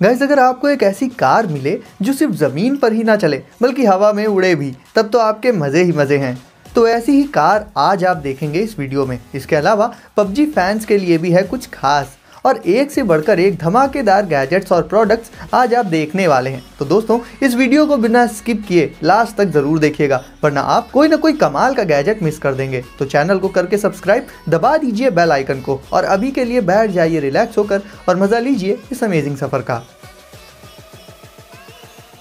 Guys अगर आपको एक ऐसी कार मिले जो सिर्फ ज़मीन पर ही ना चले बल्कि हवा में उड़े भी, तब तो आपके मज़े ही मज़े हैं। तो ऐसी ही कार आज आप देखेंगे इस वीडियो में। इसके अलावा पबजी फैंस के लिए भी है कुछ खास और एक से बढ़कर एक धमाकेदार गैजेट्स और प्रोडक्ट्स आज आप देखने वाले हैं। तो दोस्तों इस वीडियो को बिना स्किप किए लास्ट तक ज़रूर देखिएगा, वरना आप कोई ना कोई कमाल का गैजेट मिस कर देंगे। तो चैनल को करके सब्सक्राइब, दबा दीजिए बेल आइकन को और अभी के लिए बैठ जाइए रिलैक्स होकर और मज़ा लीजिए इस अमेजिंग सफ़र का।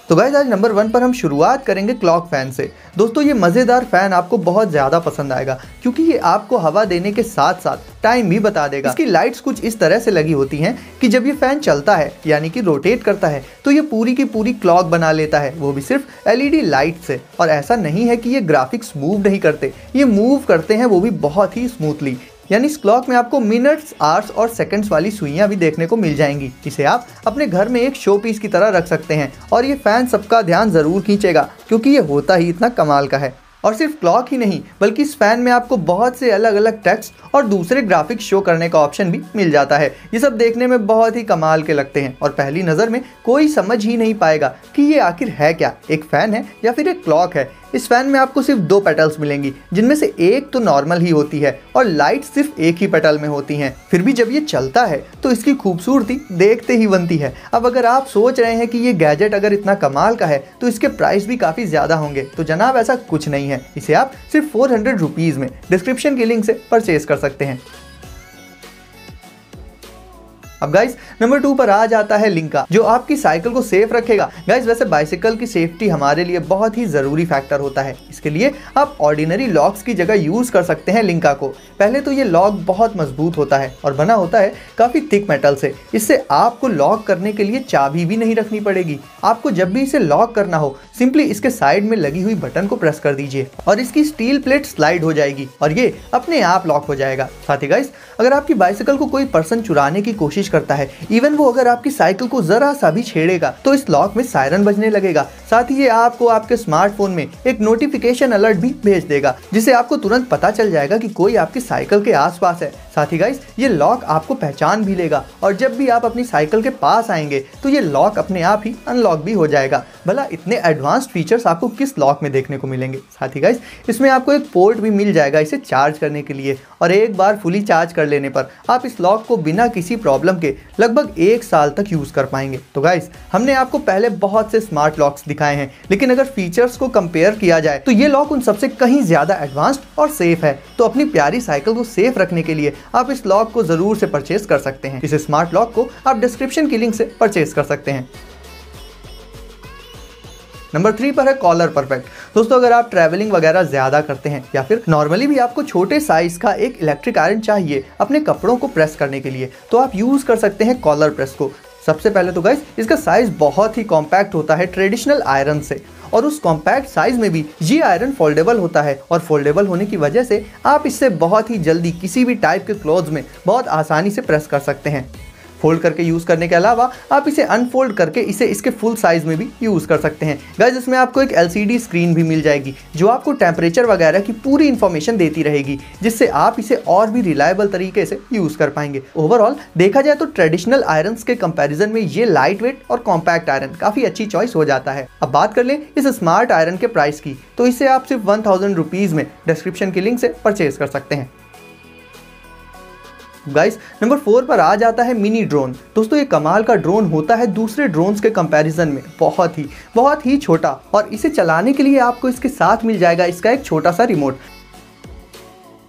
तो गाइस आज नंबर 1 पर हम शुरुआत करेंगे क्लॉक फ़ैन से। दोस्तों ये मज़ेदार फ़ैन आपको बहुत ज़्यादा पसंद आएगा क्योंकि ये आपको हवा देने के साथ साथ टाइम भी बता देगा। इसकी लाइट्स कुछ इस तरह से लगी होती हैं कि जब ये फ़ैन चलता है यानी कि रोटेट करता है तो ये पूरी की पूरी क्लॉक बना लेता है, वो भी सिर्फ LED लाइट से। और ऐसा नहीं है कि ये ग्राफिक्स मूव नहीं करते, ये मूव करते हैं, वो भी बहुत ही स्मूथली। यानी इस क्लॉक में आपको मिनट्स, आवर्स और सेकंड्स वाली सुइयां भी देखने को मिल जाएंगी। इसे आप अपने घर में एक शो पीस की तरह रख सकते हैं और ये फ़ैन सबका ध्यान ज़रूर खींचेगा क्योंकि ये होता ही इतना कमाल का है। और सिर्फ क्लॉक ही नहीं बल्कि इस फ़ैन में आपको बहुत से अलग अलग टेक्स्ट और दूसरे ग्राफिक्स शो करने का ऑप्शन भी मिल जाता है। ये सब देखने में बहुत ही कमाल के लगते हैं और पहली नज़र में कोई समझ ही नहीं पाएगा कि ये आखिर है क्या, एक फ़ैन है या फिर एक क्लॉक है। इस फ़ैन में आपको सिर्फ 2 पेटल्स मिलेंगी, जिनमें से एक तो नॉर्मल ही होती है और लाइट सिर्फ एक ही पेटल में होती हैं। फिर भी जब ये चलता है तो इसकी खूबसूरती देखते ही बनती है। अब अगर आप सोच रहे हैं कि ये गैजेट अगर इतना कमाल का है तो इसके प्राइस भी काफ़ी ज़्यादा होंगे, तो जनाब ऐसा कुछ नहीं है। इसे आप सिर्फ 400 रुपीज़ में डिस्क्रिप्शन की लिंक से परचेज कर सकते हैं। अब गाइस नंबर 2 पर आ जाता है लिंका, जो आपकी साइकिल को सेफ रखेगा। गाइस वैसे बाइसिकल की सेफ्टी हमारे लिए बहुत ही ज़रूरी फैक्टर होता है। इसके लिए आप ऑर्डिनरी लॉक्स की जगह यूज़ कर सकते हैं लिंका को। पहले तो ये लॉक बहुत मजबूत होता है और बना होता है काफ़ी थिक मेटल से। इससे आपको लॉक करने के लिए चाबी भी नहीं रखनी पड़ेगी। आपको जब भी इसे लॉक करना हो सिंपली इसके साइड में लगी हुई बटन को प्रेस कर दीजिए और इसकी स्टील प्लेट स्लाइड हो जाएगी और ये अपने आप लॉक हो जाएगा। साथ ही गाइस अगर आपकी बाइसिकल को कोई पर्सन चुराने की कोशिश करता है, इवन वो अगर आपकी साइकिल को जरा सा भी छेड़ेगा तो इस लॉक में सायरन बजने लगेगा। साथ ही ये आपको आपके स्मार्टफोन में एक नोटिफिकेशन अलर्ट भी भेज देगा, जिससे आपको तुरंत पता चल जाएगा कि कोई आपकी साइकिल के आसपास है। साथ ही गाइस ये लॉक आपको पहचान भी लेगा और जब भी आप अपनी साइकिल के पास आएंगे तो ये लॉक अपने आप ही अनलॉक भी हो जाएगा। भला इतने एडवांस्ड फीचर्स आपको किस लॉक में देखने को मिलेंगे। साथ ही गाइस इसमें आपको एक पोर्ट भी मिल जाएगा इसे चार्ज करने के लिए और एक बार फुली चार्ज कर लेने पर आप इस लॉक को बिना किसी प्रॉब्लम के लगभग 1 साल तक यूज़ कर पाएंगे। तो गाइस हमने आपको पहले बहुत से स्मार्ट लॉक्स दिखाए हैं, लेकिन अगर फीचर्स को कंपेयर किया जाए तो ये लॉक उन सबसे कहीं ज़्यादा एडवांस्ड और सेफ है। तो अपनी प्यारी साइकिल को सेफ रखने के लिए आप इस लॉक को ज़रूर से परचेज कर सकते हैं। इस स्मार्ट लॉक को आप डिस्क्रिप्शन की लिंक से परचेज कर सकते हैं। नंबर 3 पर है कॉलर परफेक्ट। दोस्तों अगर आप ट्रैवलिंग वगैरह ज़्यादा करते हैं या फिर नॉर्मली भी आपको छोटे साइज़ का एक इलेक्ट्रिक आयरन चाहिए अपने कपड़ों को प्रेस करने के लिए, तो आप यूज़ कर सकते हैं कॉलर प्रेस को। सबसे पहले तो गाइस इसका साइज़ बहुत ही कॉम्पैक्ट होता है ट्रेडिशनल आयरन से, और उस कॉम्पैक्ट साइज़ में भी ये आयरन फोल्डेबल होता है और फोल्डेबल होने की वजह से आप इससे बहुत ही जल्दी किसी भी टाइप के क्लोथ्स में बहुत आसानी से प्रेस कर सकते हैं। फोल्ड करके यूज़ करने के अलावा आप इसे अनफोल्ड करके इसे इसके फुल साइज़ में भी यूज़ कर सकते हैं। गाइस इसमें आपको एक LCD स्क्रीन भी मिल जाएगी जो आपको टेम्परेचर वगैरह की पूरी इन्फॉर्मेशन देती रहेगी, जिससे आप इसे और भी रिलायबल तरीके से यूज़ कर पाएंगे। ओवरऑल देखा जाए तो ट्रेडिशनल आयरन्स के कंपैरिजन में ये लाइट वेट और कॉम्पैक्ट आयरन काफ़ी अच्छी चॉइस हो जाता है। अब बात कर लें इस स्मार्ट आयरन के प्राइस की, तो इसे आप सिर्फ 1000 रुपीज़ में डिस्क्रिप्शन की लिंक से परचेज कर सकते हैं। गाइस नंबर 4 पर आ जाता है मिनी ड्रोन। दोस्तों ये कमाल का ड्रोन होता है दूसरे ड्रोन्स के कंपैरिजन में बहुत ही छोटा, और इसे चलाने के लिए आपको इसके साथ मिल जाएगा इसका एक छोटा सा रिमोट।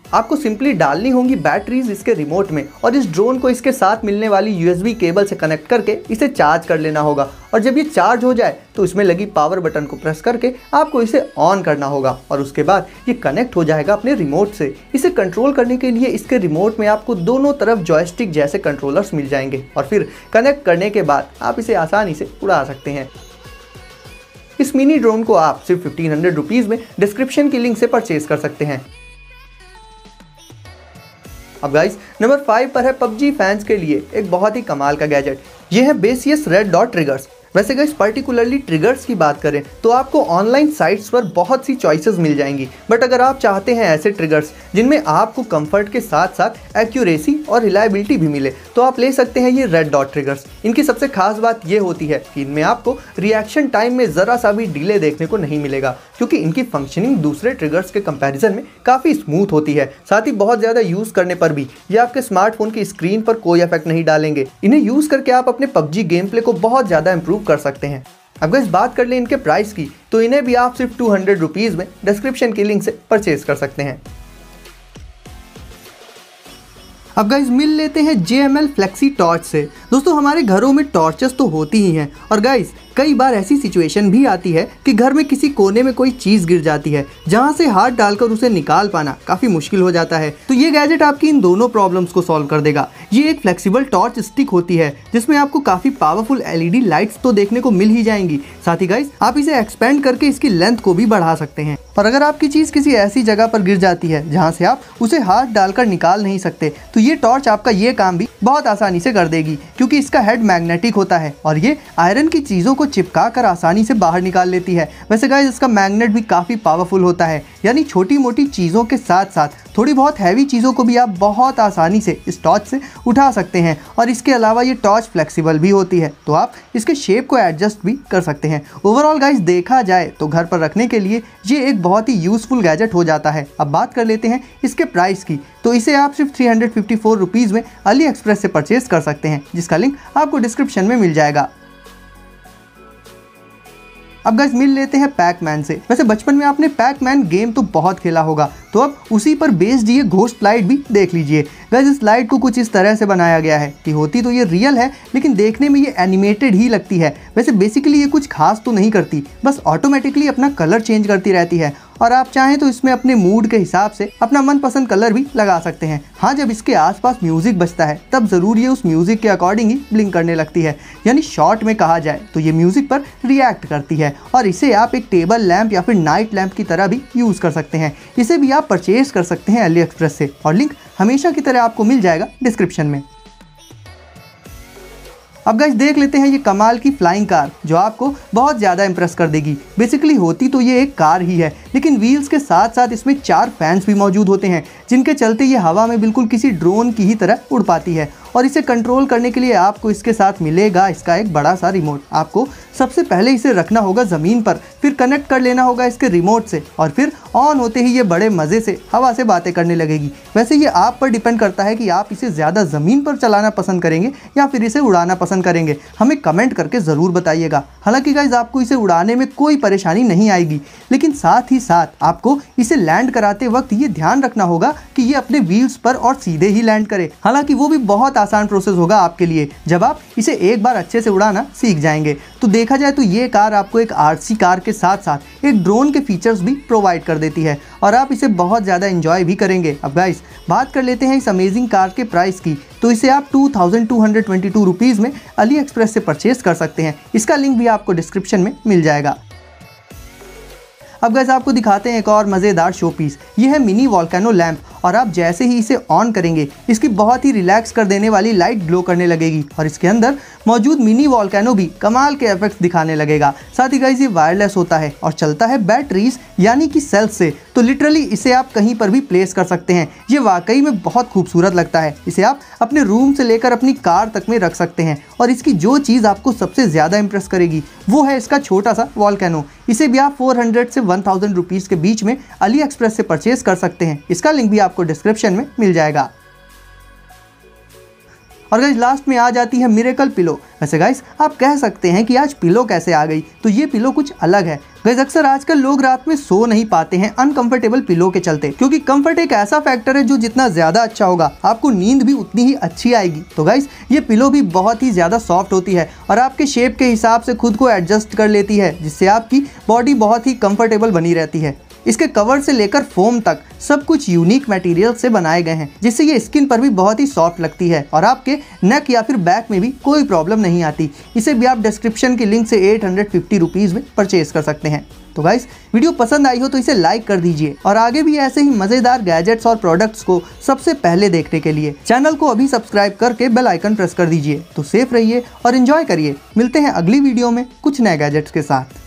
आपको सिंपली डालनी होंगी बैटरीज इसके रिमोट में और इस ड्रोन को इसके साथ मिलने वाली USB केबल से कनेक्ट करके इसे चार्ज कर लेना होगा, और जब ये चार्ज हो जाए तो इसमें लगी पावर बटन को प्रेस करके आपको इसे ऑन करना होगा और उसके बाद ये कनेक्ट हो जाएगा अपने रिमोट से। इसे कंट्रोल करने के लिए इसके रिमोट में आपको दोनों तरफ जॉयस्टिक जैसे कंट्रोलर्स मिल जाएंगे और फिर कनेक्ट करने के बाद आप इसे आसानी से उड़ा सकते हैं। इस मिनी ड्रोन को आप सिर्फ 1500 रुपीज़ में डिस्क्रिप्शन की लिंक से परचेज कर सकते हैं। अब गाइस नंबर 5 पर है पबजी फैंस के लिए एक बहुत ही कमाल का गैजेट। ये है बेसियस रेड डॉट ट्रिगर्स। वैसे गाइस पर्टिकुलरली ट्रिगर्स की बात करें तो आपको ऑनलाइन साइट्स पर बहुत सी चॉइसेस मिल जाएंगी, बट अगर आप चाहते हैं ऐसे ट्रिगर्स जिनमें आपको कंफर्ट के साथ साथ एक्यूरेसी और रिलायबिलिटी भी मिले तो आप ले सकते हैं ये रेड डॉट ट्रिगर्स। इनकी सबसे खास बात ये होती है कि इनमें आपको रिएक्शन टाइम में ज़रा सा भी डिले देखने को नहीं मिलेगा, क्योंकि इनकी फंक्शनिंग दूसरे ट्रिगर्स के कंपैरिजन में काफ़ी स्मूथ होती है। साथ ही बहुत ज़्यादा यूज़ करने पर भी ये आपके स्मार्टफोन की स्क्रीन पर कोई इफेक्ट नहीं डालेंगे। इन्हें यूज़ करके आप अपने PUBG गेम प्ले को बहुत ज़्यादा इंप्रूव कर सकते हैं। अब गाइस बात कर लें इनके प्राइस की, तो इन्हें भी आप सिर्फ 200 रुपीज़ में डिस्क्रिप्शन की लिंक से परचेज कर सकते हैं। अब गाइज मिल लेते हैं JML फ्लेक्सी टॉर्च से। दोस्तों हमारे घरों में टॉर्चेस तो होती ही हैं, और गाइज कई बार ऐसी सिचुएशन भी आती है कि घर में किसी कोने में कोई चीज़ गिर जाती है जहां से हाथ डालकर उसे निकाल पाना काफ़ी मुश्किल हो जाता है। तो ये गैजेट आपकी इन दोनों प्रॉब्लम्स को सॉल्व कर देगा। ये एक फ्लेक्सिबल टॉर्च स्टिक होती है जिसमें आपको काफ़ी पावरफुल LED लाइट्स तो देखने को मिल ही जाएंगी। साथ ही गाइज आप इसे एक्सपेंड करके इसकी लेंथ को भी बढ़ा सकते हैं। और अगर आपकी चीज़ किसी ऐसी जगह पर गिर जाती है जहाँ से आप उसे हाथ डालकर निकाल नहीं सकते, तो ये टॉर्च आपका ये काम भी बहुत आसानी से कर देगी, क्योंकि इसका हेड मैग्नेटिक होता है और ये आयरन की चीज़ों को चिपका कर आसानी से बाहर निकाल लेती है। वैसे गाइस इसका मैग्नेट भी काफ़ी पावरफुल होता है, यानी छोटी मोटी चीज़ों के साथ साथ थोड़ी बहुत हैवी चीज़ों को भी आप बहुत आसानी से इस टॉर्च से उठा सकते हैं। और इसके अलावा ये टॉर्च फ्लेक्सिबल भी होती है, तो आप इसके शेप को एडजस्ट भी कर सकते हैं। ओवरऑल गाइस देखा जाए तो घर पर रखने के लिए ये एक बहुत ही यूज़फुल गैजेट हो जाता है। अब बात कर लेते हैं इसके प्राइस की, तो इसे आप सिर्फ 354 रुपीज़ में AliExpress से परचेज कर सकते हैं, जिसका लिंक आपको डिस्क्रिप्शन में मिल जाएगा। अब गाइस मिल लेते हैं पैकमैन से। वैसे बचपन में आपने पैकमैन गेम तो बहुत खेला होगा, तो अब उसी पर बेस्ड ये घोस्ट लाइट भी देख लीजिए। गाइस इस लाइट को कुछ इस तरह से बनाया गया है कि होती तो ये रियल है, लेकिन देखने में ये एनिमेटेड ही लगती है। वैसे बेसिकली ये कुछ खास तो नहीं करती, बस ऑटोमेटिकली अपना कलर चेंज करती रहती है, और आप चाहें तो इसमें अपने मूड के हिसाब से अपना मनपसंद कलर भी लगा सकते हैं। हाँ, जब इसके आसपास म्यूजिक बजता है तब ज़रूर ये उस म्यूजिक के अकॉर्डिंग ही ब्लिंक करने लगती है, यानी शॉर्ट में कहा जाए तो ये म्यूजिक पर रिएक्ट करती है। और इसे आप एक टेबल लैंप या फिर नाइट लैंप की तरह भी यूज़ कर सकते हैं। इसे भी आप परचेज कर सकते हैं AliExpress से, और लिंक हमेशा की तरह आपको मिल जाएगा डिस्क्रिप्शन में। अब गाइस देख लेते हैं ये कमाल की फ्लाइंग कार, जो आपको बहुत ज़्यादा इंप्रेस कर देगी। बेसिकली होती तो ये एक कार ही है, लेकिन व्हील्स के साथ साथ इसमें 4 फैंस भी मौजूद होते हैं, जिनके चलते ये हवा में बिल्कुल किसी ड्रोन की ही तरह उड़ पाती है। और इसे कंट्रोल करने के लिए आपको इसके साथ मिलेगा इसका एक बड़ा सा रिमोट। आपको सबसे पहले इसे रखना होगा ज़मीन पर, फिर कनेक्ट कर लेना होगा इसके रिमोट से, और फिर ऑन होते ही ये बड़े मज़े से हवा से बातें करने लगेगी। वैसे ये आप पर डिपेंड करता है कि आप इसे ज़्यादा ज़मीन पर चलाना पसंद करेंगे या फिर इसे उड़ाना पसंद करेंगे। हमें कमेंट करके ज़रूर बताइएगा। हालांकि गाइस आपको इसे उड़ाने में कोई परेशानी नहीं आएगी, लेकिन साथ ही साथ आपको इसे लैंड कराते वक्त ये ध्यान रखना होगा कि ये अपने व्हील्स पर और सीधे ही लैंड करे। हालांकि वो भी बहुत आसान प्रोसेस होगा आपके लिए जब आप इसे एक बार अच्छे से उड़ाना सीख जाएंगे। तो देखा जाए तो ये कार आपको एक RC कार के साथ साथ एक ड्रोन के फीचर्स भी प्रोवाइड कर देती है, और आप इसे बहुत ज़्यादा एंजॉय भी करेंगे। अब गाइस बात कर लेते हैं इस अमेजिंग कार के प्राइस की, तो इसे आप 2222 रुपीज़ में AliExpress से परचेज कर सकते हैं। इसका लिंक भी आपको डिस्क्रिप्शन में मिल जाएगा। अब गाइस आपको दिखाते हैं एक और मज़ेदार शो पीस। ये है मिनी वोल्केनो लैंप, और आप जैसे ही इसे ऑन करेंगे इसकी बहुत ही रिलैक्स कर देने वाली लाइट ग्लो करने लगेगी, और इसके अंदर मौजूद मिनी वोल्केनो भी कमाल के इफेक्ट्स दिखाने लगेगा। साथ ही गाइस ये वायरलेस होता है और चलता है बैटरीज यानी कि सेल से, तो लिटरली इसे आप कहीं पर भी प्लेस कर सकते हैं। ये वाकई में बहुत खूबसूरत लगता है। इसे आप अपने रूम से लेकर अपनी कार तक में रख सकते हैं, और इसकी जो चीज़ आपको सबसे ज़्यादा इंप्रेस करेगी वो है इसका छोटा सा वोल्केनो। इसे भी आप 400 से 1000 रुपीज़ के बीच में AliExpress से परचेज कर सकते हैं। इसका लिंक भी आपको डिस्क्रिप्शन में मिल जाएगा। और गाइस लास्ट में आ जाती है मिरेकल पिलो। वैसे गाइस आप कह सकते हैं कि आज पिलो कैसे आ गई, तो ये पिलो कुछ अलग है। गाइस अक्सर आजकल लोग रात में सो नहीं पाते हैं अनकंफर्टेबल पिलो के चलते, क्योंकि कंफर्ट एक ऐसा फैक्टर है जो जितना ज़्यादा अच्छा होगा आपको नींद भी उतनी ही अच्छी आएगी। तो गाइस ये पिलो भी बहुत ही ज़्यादा सॉफ्ट होती है और आपके शेप के हिसाब से खुद को एडजस्ट कर लेती है, जिससे आपकी बॉडी बहुत ही कंफर्टेबल बनी रहती है। इसके कवर से लेकर फोम तक सब कुछ यूनिक मटेरियल से बनाए गए हैं, जिससे ये स्किन पर भी बहुत ही सॉफ्ट लगती है और आपके नेक या फिर बैक में भी कोई प्रॉब्लम नहीं आती। इसे भी आप डिस्क्रिप्शन की लिंक से 850 रुपीज़ में परचेज कर सकते हैं। तो गाइस वीडियो पसंद आई हो तो इसे लाइक कर दीजिए और आगे भी ऐसे ही मजेदार गैजेट्स और प्रोडक्ट्स को सबसे पहले देखने के लिए चैनल को अभी सब्सक्राइब करके बेल आइकन प्रेस कर दीजिए। तो सेफ रहिए और एंजॉय करिए। मिलते हैं अगली वीडियो में कुछ नए गैजेट्स के साथ।